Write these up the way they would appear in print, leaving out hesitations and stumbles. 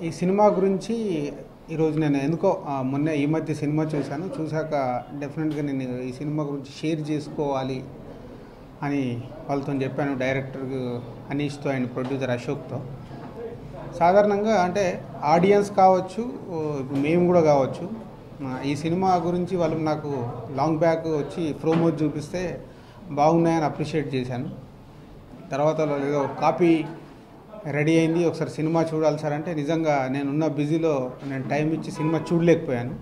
ఈ సినిమా గురించి ఈరోజు నేను ఎందుకో మొన్న ఈ మధ్య సినిమా చూశాక డెఫినెట్గా నేను ఈ సినిమా గురించి షేర్ చేసుకోవాలి అని వాళ్ళతో చెప్పాను. డైరెక్టర్ అనీష్తో అండ్ ప్రొడ్యూసర్ అశోక్తో. సాధారణంగా అంటే ఆడియన్స్ కావచ్చు, ఇప్పుడు మేము కూడా కావచ్చు, ఈ సినిమా గురించి వాళ్ళు నాకు లాంగ్ బ్యాక్ వచ్చి ప్రోమో చూపిస్తే బాగున్నాయని అప్రిషియేట్ చేశాను. తర్వాత వాళ్ళు ఏదో కాపీ రెడీ అయింది, ఒకసారి సినిమా చూడాలి సార్ అంటే నిజంగా నేనున్న బిజీలో నేను టైం ఇచ్చి సినిమా చూడలేకపోయాను.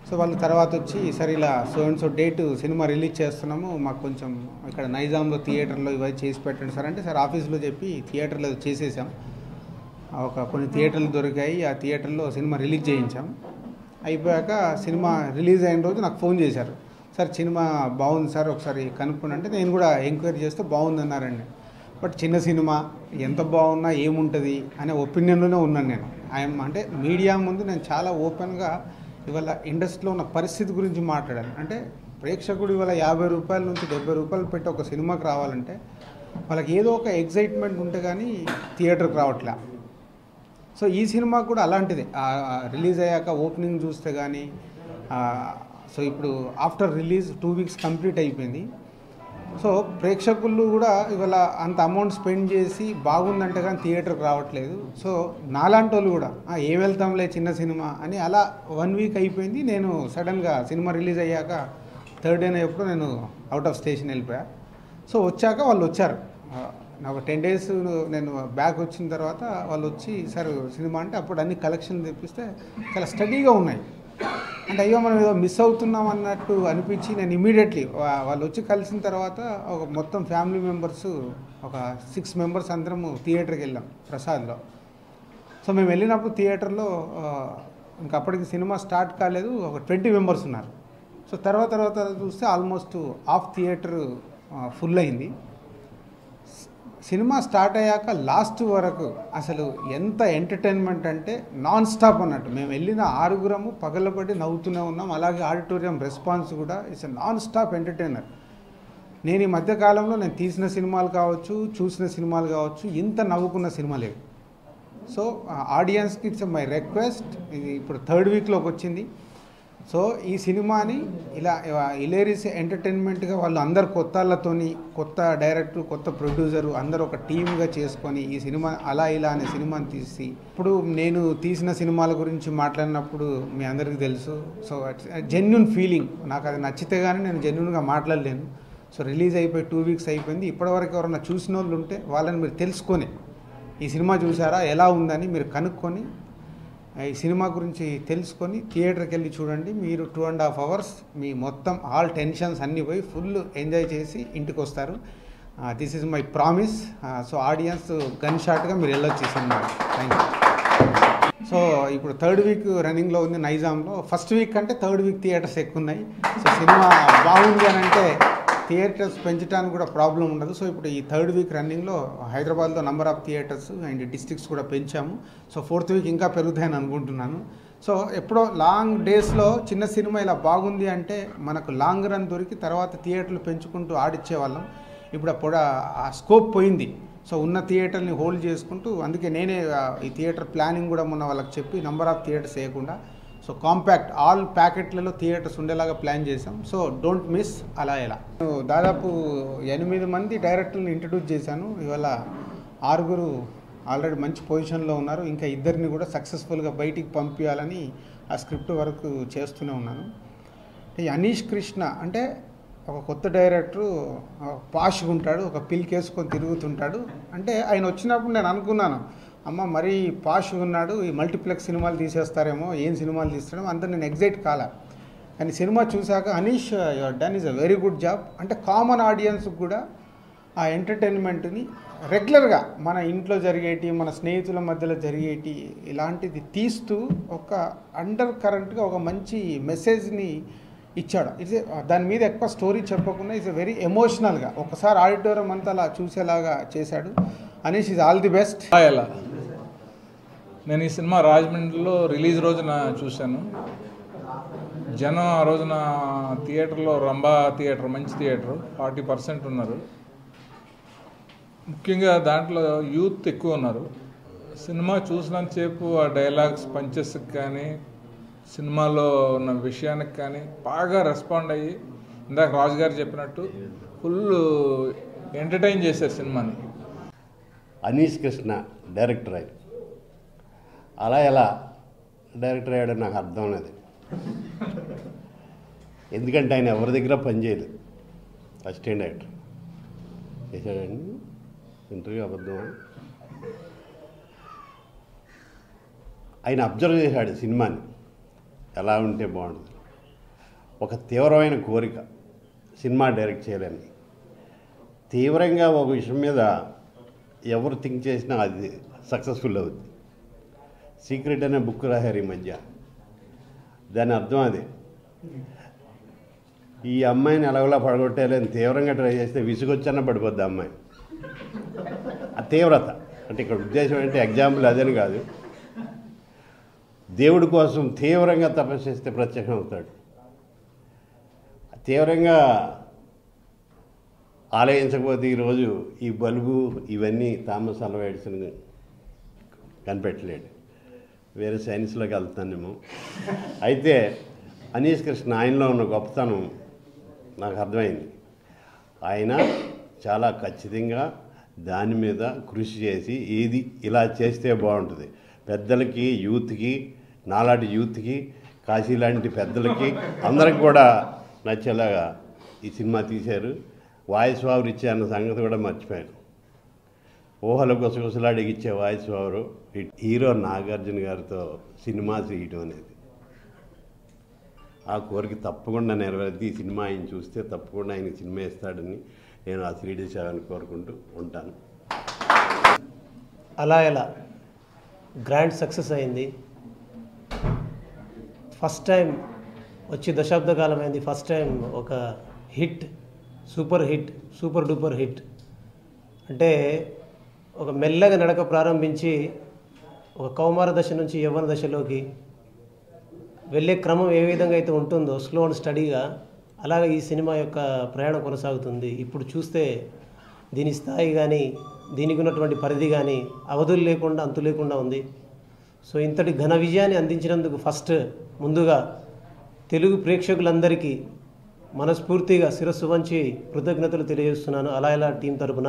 సో వాళ్ళు తర్వాత వచ్చి సరే ఇలా సో డేటు సినిమా రిలీజ్ చేస్తున్నాము, మాకు కొంచెం ఇక్కడ నైజాంలో థియేటర్లో ఇవన్నీ చేసి పెట్టండి సార్ అంటే సార్ ఆఫీస్లో చెప్పి థియేటర్లో చేసేసాం. కొన్ని థియేటర్లు దొరికాయి, ఆ థియేటర్లో సినిమా రిలీజ్ చేయించాం. అయిపోయాక సినిమా రిలీజ్ అయిన రోజు నాకు ఫోన్ చేశారు, సార్ సినిమా బాగుంది సార్ ఒకసారి కనుక్కోండి అంటే నేను కూడా ఎంక్వైరీ చేస్తే బాగుందన్నారండి. బట్ చిన్న సినిమా ఎంత బాగున్నా ఏముంటుంది అనే ఒపీనియన్లోనే ఉన్నాను నేను. అంటే మీడియా ముందు నేను చాలా ఓపెన్గా ఇవాళ ఇండస్ట్రీలో ఉన్న పరిస్థితి గురించి మాట్లాడాను. అంటే ప్రేక్షకుడు ఇవాళ 50 రూపాయల నుంచి 70 రూపాయలు పెట్టి ఒక సినిమాకి రావాలంటే వాళ్ళకి ఏదో ఒక ఎగ్జైట్మెంట్ ఉంటే కానీ థియేటర్కి రావట్లే. సో ఈ సినిమా కూడా అలాంటిదే. రిలీజ్ అయ్యాక ఓపెనింగ్ చూస్తే కానీ సో ఇప్పుడు ఆఫ్టర్ రిలీజ్ 2 వీక్స్ కంప్లీట్ అయిపోయింది. సో ప్రేక్షకులు కూడా ఇవాళ అంత అమౌంట్ స్పెండ్ చేసి బాగుందంటే కానీ థియేటర్కి రావట్లేదు. సో నాలాంటి వాళ్ళు కూడా ఏం వెళ్తాంలే చిన్న సినిమా అని అలా 1 వీక్ అయిపోయింది. నేను సడన్గా సినిమా రిలీజ్ అయ్యాక 3rd డే ఎప్పుడు నేను అవుట్ ఆఫ్ స్టేషన్ వెళ్ళిపోయా. సో వచ్చాక వాళ్ళు వచ్చారు, నాకు 10 డేస్ నేను బ్యాక్ వచ్చిన తర్వాత వాళ్ళు వచ్చి సార్ సినిమా అంటే అప్పుడు అన్ని కలెక్షన్ తెప్పిస్తే చాలా స్టడీగా ఉన్నాయి. అంటే అయ్యో మనం ఏదో మిస్ అవుతున్నాం అన్నట్టు అనిపించి నేను ఇమీడియట్లీ వాళ్ళు వచ్చి కలిసిన తర్వాత ఒక మొత్తం ఫ్యామిలీ మెంబర్స్ ఒక 6 మెంబర్స్ అందరము థియేటర్కి వెళ్ళాం ప్రసాద్లో. సో మేము వెళ్ళినప్పుడు థియేటర్లో ఇంకా అప్పటికి సినిమా స్టార్ట్ కాలేదు, ఒక 20 మెంబర్స్ ఉన్నారు. సో తర్వాత చూస్తే ఆల్మోస్ట్ హాఫ్ థియేటర్ ఫుల్ అయింది. సినిమా స్టార్ట్ అయ్యాక లాస్ట్ వరకు అసలు ఎంత ఎంటర్టైన్మెంట్ అంటే నాన్ స్టాప్ అన్నట్టు. మేము వెళ్ళిన 6 పగలబడి నవ్వుతూనే ఉన్నాం. అలాగే ఆడిటోరియం రెస్పాన్స్ కూడా ఇట్స్ నాన్ స్టాప్ ఎంటర్టైనర్. నేను ఈ మధ్యకాలంలో నేను తీసిన సినిమాలు కావచ్చు, చూసిన సినిమాలు కావచ్చు, ఇంత నవ్వుకున్న సినిమా లేదు. సో ఆడియన్స్కి ఇట్స్ మై రిక్వెస్ట్, ఇది ఇప్పుడు 3rd వీక్లోకి వచ్చింది. సో ఈ సినిమాని ఇలా హిలేరియస్ ఎంటర్టైన్మెంట్గా వాళ్ళు అందరు కొత్తలతోని, కొత్త డైరెక్టర్, కొత్త ప్రొడ్యూసరు అందరూ ఒక టీమ్గా చేసుకొని ఈ సినిమా అలా ఇలా అనే సినిమాని తీసి, ఇప్పుడు నేను తీసిన సినిమాల గురించి మాట్లాడినప్పుడు మీ అందరికీ తెలుసు. సో జెన్యున్ ఫీలింగ్, నాకు అది నచ్చితే కానీ నేను జెన్యున్గా మాట్లాడలేను. సో రిలీజ్ అయిపోయి 2 వీక్స్ అయిపోయింది. ఇప్పటివరకు ఎవరైనా చూసిన వాళ్ళు ఉంటే వాళ్ళని మీరు తెలుసుకొని ఈ సినిమా చూసారా ఎలా ఉందని మీరు కనుక్కొని ఈ సినిమా గురించి తెలుసుకొని థియేటర్కి వెళ్ళి చూడండి. మీరు 2.5 hours మీ మొత్తం ఆల్ టెన్షన్స్ అన్నీ పోయి ఫుల్ ఎంజాయ్ చేసి ఇంటికి వస్తారు. This is my promise. So audience gun షాట్గా మీరు వెళ్ళొచ్చు ఈ సినిమా. Thank you. సో ఇప్పుడు 3rd వీక్ రన్నింగ్లో ఉంది నైజాంలో. 1st వీక్ కంటే 3rd వీక్ థియేటర్స్ ఎక్కువ ఉన్నాయి. సో సినిమా బాగుంది అని అంటే థియేటర్స్ పెంచడానికి కూడా ప్రాబ్లం ఉండదు. సో ఇప్పుడు ఈ 3rd వీక్ రన్నింగ్లో హైదరాబాద్లో number of theatres and districts కూడా పెంచాము. సో 4th వీక్ ఇంకా పెరుగుతాయని అనుకుంటున్నాను. సో ఎప్పుడో లాంగ్ డేస్లో చిన్న సినిమా ఇలా బాగుంది అంటే మనకు లాంగ్ రన్ దొరికి తర్వాత థియేటర్లు పెంచుకుంటూ ఆడిచ్చేవాళ్ళం. ఇప్పుడు అప్పుడు ఆ స్కోప్ పోయింది. సో ఉన్న థియేటర్ని హోల్డ్ చేసుకుంటూ, అందుకే నేనే ఈ థియేటర్ ప్లానింగ్ కూడా మొన్న వాళ్ళకి చెప్పి నెంబర్ ఆఫ్ థియేటర్స్ వేయకుండా సో కాంపాక్ట్ ఆల్ ప్యాకెట్లలో థియేటర్స్ ఉండేలాగా ప్లాన్ చేశాం. సో డోంట్ మిస్ అలా ఎలా. దాదాపు 8 మంది డైరెక్టర్ని ఇంట్రడ్యూస్ చేశాను. ఇవాళ 6 ఆల్రెడీ మంచి పొజిషన్లో ఉన్నారు. ఇంకా 2 కూడా సక్సెస్ఫుల్గా బయటికి పంపించాలని ఆ స్క్రిప్ట్ వర్క్ చేస్తూనే ఉన్నాను. ఈ అనీష్ కృష్ణ అంటే ఒక కొత్త డైరెక్టరు, పాష్గా ఉంటాడు, ఒక పిల్కేసుకొని తిరుగుతుంటాడు. అంటే ఆయన వచ్చినప్పుడు నేను అనుకున్నాను, అమ్మ మరీ పాష్గా ఉన్నాడు, ఈ మల్టీప్లెక్స్ సినిమాలు తీసేస్తారేమో, ఏం సినిమాలు తీస్తారేమో అంతా నేను ఎగ్జైట్ కాలే. కానీ సినిమా చూశాక Anish your done is a very good job. అంటే కామన్ ఆడియన్స్కి కూడా ఆ ఎంటర్టైన్మెంట్ని రెగ్యులర్గా మన ఇంట్లో జరిగేటి, మన స్నేహితుల మధ్యలో జరిగేటి ఇలాంటిది తీస్తూ ఒక అండర్ కరెంట్గా ఒక మంచి మెసేజ్ని ఇచ్చాడు. ఇట్స్ దాని మీద ఎక్కువ స్టోరీ చెప్పకుండా ఇట్స్ వెరీ ఎమోషనల్గా ఒకసారి ఆడిటోరియం అంతా అలా చూసేలాగా చేశాడు. Anish is all the best. నేను ఈ సినిమా రాజమండ్రిలో రిలీజ్ రోజున చూశాను. జనం ఆ రోజున థియేటర్లో, రంభా థియేటర్ మంచి థియేటర్, 40% ఉన్నారు. ముఖ్యంగా దాంట్లో యూత్ ఎక్కువ ఉన్నారు. సినిమా చూసినంతసేపు ఆ డైలాగ్స్ పంచెస్కి కానీ సినిమాలో ఉన్న విషయానికి కానీ బాగా రెస్పాండ్ అయ్యి ఇందాక రాజు గారు చెప్పినట్టు ఫుల్ ఎంటర్టైన్ చేశారు సినిమాని. అనీష్ కృష్ణ డైరెక్టర్ అయ్యి అలా ఎలా డైరెక్టర్ అయ్యాడో నాకు అర్థం లేదు. ఎందుకంటే ఆయన ఎవరి దగ్గర పనిచేయలేదు. అసిస్టెంట్ డైరెక్టర్ చేశాడండి. ఇంటర్వ్యూ అబద్ధమా? ఆయన అబ్జర్వ్ చేశాడు సినిమాని ఎలా ఉంటే బాగుంటుంది. ఒక తీవ్రమైన కోరిక సినిమా డైరెక్ట్ చేయాలని. తీవ్రంగా ఒక విషయం మీద ఎవరు థింక్ చేసినా అది సక్సెస్ఫుల్ అవుతుంది. సీక్రెట్ అనే బుక్ రాశారు ఈ మధ్య. దాని అర్థం అది. ఈ అమ్మాయిని ఎలాగోలా పడగొట్టాలని తీవ్రంగా ట్రై చేస్తే విసుగొచ్చన్న పడిపోద్ది అమ్మాయి. ఆ తీవ్రత అంటే ఇక్కడ ఉద్దేశం అంటే ఎగ్జాంపుల్ అదని కాదు. దేవుడి కోసం తీవ్రంగా తపస్సు చేస్తే ప్రత్యక్షం అవుతాడు. తీవ్రంగా ఆలయించకపోతే ఈరోజు ఈ బల్బు ఇవన్నీ థామస్ ఆల్వా ఎడిసన్ కనిపెట్టలేడు. వేరే సైన్స్లోకి వెళ్తానేమో. అయితే అనీష్ కృష్ణ ఆయనలో ఉన్న గొప్పతనం నాకు అర్థమైంది. ఆయన చాలా ఖచ్చితంగా దాని మీద కృషి చేసి ఇది ఇలా చేస్తే బాగుంటుంది, పెద్దలకి యూత్కి నాలాంటి యూత్కి కాశీ లాంటి పెద్దలకి అందరికి కూడా నచ్చేలాగా ఈ సినిమా తీశారు. వాయిస్ ఓవర్ ఇచ్చే అన్న సంగతి కూడా మర్చిపోయాను. ఊహలు గుసగుసలాడికి ఇచ్చే వాయిస్ ఓవరు హీరో నాగార్జున గారితో సినిమా చేయటం అనేది ఆ కోరిక తప్పకుండా నెరవేరుద్ది. ఈ సినిమా ఆయన చూస్తే తప్పకుండా ఆయన సినిమా ఇస్తాడని నేను ఆ శ్రీడి సేవని కోరుకుంటూ ఉంటాను. అలా ఎలా గ్రాండ్ సక్సెస్ అయింది. ఫస్ట్ టైం వచ్చి దశాబ్ద కాలం అయింది. ఫస్ట్ టైం ఒక hit, super hit, super duper hit. అంటే ఒక మెల్లగా నడక ప్రారంభించి ఒక కౌమార దశ నుంచి యవ్వన దశలోకి వెళ్ళే క్రమం ఏ విధంగా అయితే ఉంటుందో స్లో అండ్ స్టడీగా, అలాగే ఈ సినిమా యొక్క ప్రయాణం కొనసాగుతుంది. ఇప్పుడు చూస్తే దీని స్థాయి కానీ దీనికి ఉన్నటువంటి పరిధి కానీ అవధులు లేకుండా అంతు లేకుండా ఉంది. సో ఇంతటి ఘన విజయాన్ని అందించినందుకు ఫస్ట్ ముందుగా తెలుగు ప్రేక్షకులందరికీ మనస్ఫూర్తిగా శిరస్సు వంచి కృతజ్ఞతలు తెలియజేస్తున్నాను అలా ఎలా టీం తరపున.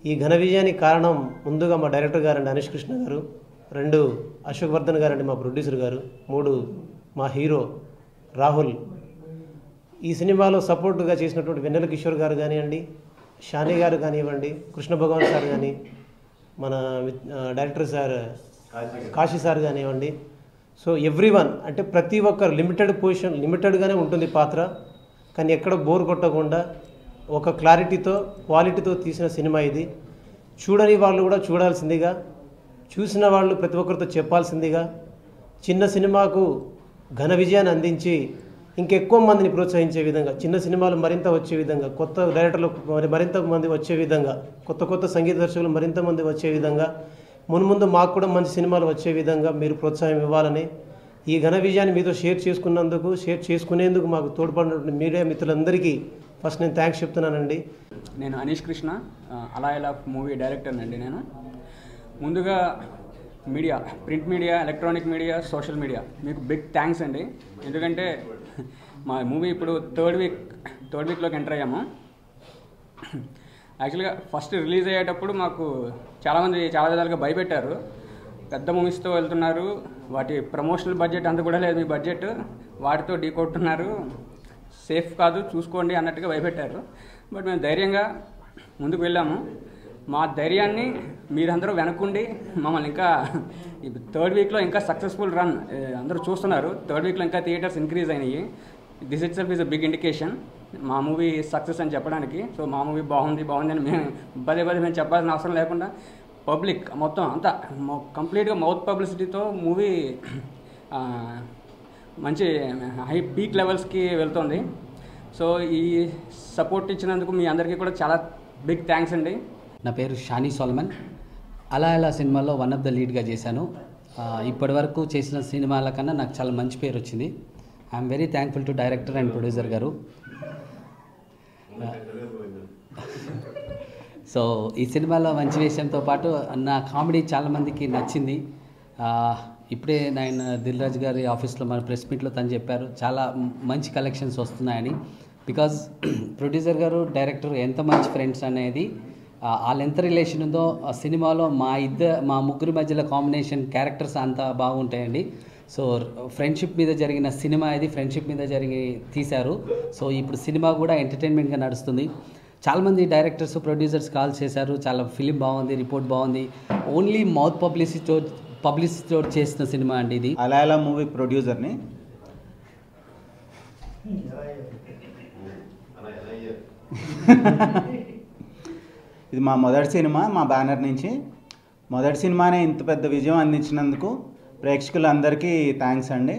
ఈ ఘన విజయానికి కారణం ముందుగా మా డైరెక్టర్ గారండి అనీష్ కృష్ణ గారు, 2 అశోక్ వర్ధన్ గారండి మా ప్రొడ్యూసర్ గారు, 3 మా హీరో రాహుల్. ఈ సినిమాలో సపోర్టుగా చేసినటువంటి వెన్నెల కిషోర్ గారు కానివ్వండి, షానీ గారు కానివ్వండి, కృష్ణ భగవాన్ సార్ కానీ, మన డైరెక్టర్ సార్ కాశీ సార్ కానివ్వండి. సో ఎవ్రీవన్ అంటే ప్రతి ఒక్కరు లిమిటెడ్గానే ఉంటుంది పాత్ర, కానీ ఎక్కడ బోర్ కొట్టకుండా ఒక క్లారిటీతో క్వాలిటీతో తీసిన సినిమా ఇది. చూడని వాళ్ళు కూడా చూడాల్సిందిగా, చూసిన వాళ్ళు ప్రతి ఒక్కరితో చెప్పాల్సిందిగా, చిన్న సినిమాకు ఘన విజయాన్ని అందించి ఇంకెక్కువ మందిని ప్రోత్సహించే విధంగా, చిన్న సినిమాలు మరింత వచ్చే విధంగా, కొత్త డైరెక్టర్లు మరింత మంది వచ్చే విధంగా, కొత్త సంగీత దర్శకులు మరింత మంది వచ్చే విధంగా, మున్ముందు మాకు కూడా మంచి సినిమాలు వచ్చే విధంగా మీరు ప్రోత్సాహం ఇవ్వాలని, ఈ ఘన విజయాన్ని మీతో షేర్ చేసుకునేందుకు మాకు తోడ్పడినటువంటి మీడియా మిత్రులందరికీ ఫస్ట్ నేను థ్యాంక్స్ చెప్తున్నానండి. నేను అనీష్ కృష్ణ, అలా ఎలా మూవీ డైరెక్టర్నండి. నేను ముందుగా media, print media, electronic media, social media మీకు బిగ్ థ్యాంక్స్ అండి. ఎందుకంటే మా మూవీ ఇప్పుడు థర్డ్ వీక్లోకి ఎంటర్ అయ్యాము. యాక్చువల్గా ఫస్ట్ రిలీజ్ అయ్యేటప్పుడు మాకు చాలామంది చాలా విధాలుగా భయపెట్టారు. పెద్ద మూవీస్తో వెళ్తున్నారు, వాటి ప్రమోషనల్ బడ్జెట్ అంత కూడా లేదు మీ బడ్జెట్, వాటితో ఢీకొట్టున్నారు, సేఫ్ కాదు చూసుకోండి అన్నట్టుగా భయపెట్టారు. బట్ మేము ధైర్యంగా ముందుకు వెళ్ళాము. మా ధైర్యాన్ని మీరందరూ వెనక్కుండి మమ్మల్ని ఇంకా థర్డ్ వీక్లో ఇంకా సక్సెస్ఫుల్ రన్ అందరూ చూస్తున్నారు. థర్డ్ వీక్లో ఇంకా థియేటర్స్ ఇంక్రీజ్ అయినాయి. This itself is a big indication మా మూవీ సక్సెస్ అని చెప్పడానికి. సో మా మూవీ బాగుంది అని మేము పదే మేము చెప్పాల్సిన అవసరం లేకుండా పబ్లిక్ మొత్తం అంతా కంప్లీట్గా మౌత్ పబ్లిసిటీతో మూవీ మంచి హై పీక్ లెవెల్స్కి వెళ్తుంది. సో ఈ సపోర్ట్ ఇచ్చినందుకు మీ అందరికీ కూడా చాలా బిగ్ థ్యాంక్స్ అండి. నా పేరు షానీ సోల్మన్. అలా ఎలా సినిమాలో వన్ ఆఫ్ ద లీడ్గా చేశాను. ఇప్పటి వరకు చేసిన సినిమాల కన్నా నాకు చాలా మంచి పేరు వచ్చింది. I'm very thankful to director and producer గారు. సో ఈ సినిమాలో మంచి విషయంతో పాటు నా కామెడీ చాలామందికి నచ్చింది. ఇప్పుడే నేను దిల్ రాజు గారి ఆఫీస్లో మన ప్రెస్ మీట్లో తను చెప్పారు చాలా మంచి కలెక్షన్స్ వస్తున్నాయని. బికాజ్ ప్రొడ్యూసర్ గారు డైరెక్టర్ ఎంత మంచి ఫ్రెండ్స్ అనేది వాళ్ళు ఎంత రిలేషన్ ఉందో ఆ సినిమాలో మా ముగ్గురి మధ్యలో కాంబినేషన్ క్యారెక్టర్స్ అంతా బాగుంటాయండి. సో ఫ్రెండ్షిప్ మీద జరిగిన సినిమా ఇది, ఫ్రెండ్షిప్ మీద తీశారు. సో ఇప్పుడు సినిమా కూడా ఎంటర్టైన్మెంట్గా నడుస్తుంది. చాలామంది డైరెక్టర్స్ ప్రొడ్యూసర్స్ కాల్ చేశారు, చాలా ఫిలిం బాగుంది, రిపోర్ట్ బాగుంది. ఓన్లీ మౌత్ పబ్లిసిటీతో చేసిన సినిమా అండి ఇది. అలా అలా మూవీ ప్రొడ్యూసర్ని. ఇది మా మొదటి సినిమా, మా బ్యానర్ నుంచి మొదటి సినిమానే ఇంత పెద్ద విజయం అందించినందుకు ప్రేక్షకులందరికీ థ్యాంక్స్ అండి.